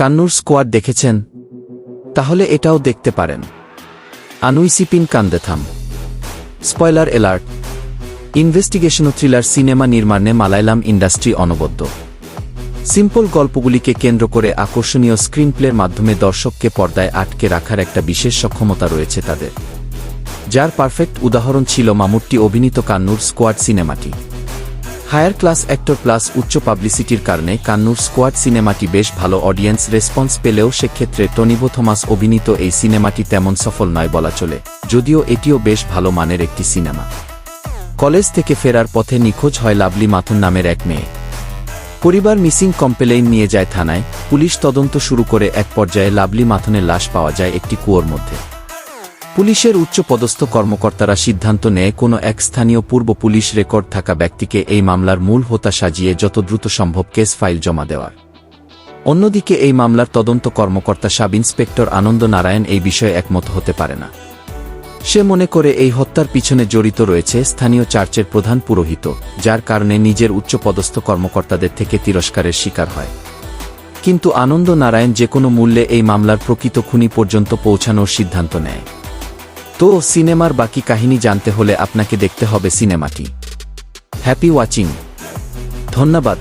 Kannur squad দেখেছেন? তাহলে এটাও দেখতে পারেন। Anweshippin Kandethum. Spoiler alert. Investigation ও থ্রিলার সিনেমা নির্মাণে মালায়ালাম ইন্ডাস্ট্রি অনবদ্য। সিম্পল গল্পগুলিকে কেন্দ্র করে আকর্ষণীয় স্ক্রিনপ্লের মাধ্যমে দর্শককে পর্দায় আটকে রাখার একটা বিশেষ সক্ষমতা রয়েছে তাদের, যার পারফেক্ট উদাহরণ ছিল মামুট্টি অভিনীত কান্নুর স্কোয়াড সিনেমাটি। হায়ার ক্লাস অ্যাক্টর প্লাস উচ্চ পাবলিসিটির কারণে কান্নুর স্কোয়াড সিনেমাটি বেশ ভালো অডিয়েন্স রেসপন্স পেলেও সেক্ষেত্রে টনিভো থমাস অভিনীত এই সিনেমাটি তেমন সফল নয় বলা চলে, যদিও এটিও বেশ ভালো মানের একটি সিনেমা। কলেজ থেকে ফেরার পথে নিখোঁজ হয় লাভলি মাথুন নামের এক মেয়ে। পরিবার মিসিং কমপ্লেইন নিয়ে যায় থানায়। পুলিশ তদন্ত শুরু করে এক পর্যায়ে লাভলি মাথুনের লাশ পাওয়া যায় একটি কুয়োর মধ্যে। পুলিশের উচ্চপদস্থ কর্মকর্তারা সিদ্ধান্ত নেয় কোনো এক স্থানীয় পূর্ব পুলিশ রেকর্ড থাকা ব্যক্তিকে এই মামলার মূল হোতা সাজিয়ে যত দ্রুত সম্ভব কেস ফাইল জমা দেওয়ার। অন্যদিকে এই মামলার তদন্ত কর্মকর্তা সাব ইন্সপেক্টর আনন্দ নারায়ণ এই বিষয়ে একমত হতে পারে না। সে মনে করে এই হত্যার পিছনে জড়িত রয়েছে স্থানীয় চার্চের প্রধান পুরোহিত, যার কারণে নিজের উচ্চপদস্থ কর্মকর্তাদের থেকে তিরস্কারের শিকার হয়। কিন্তু আনন্দ নারায়ণ যে কোনো মূল্যে এই মামলার প্রকৃত খুনি পর্যন্ত পৌঁছানোর সিদ্ধান্ত নেয়। তো সিনেমার বাকি কাহিনী জানতে হলে আপনাকে দেখতে হবে সিনেমাটি। Happy watching. ধন্যবাদ।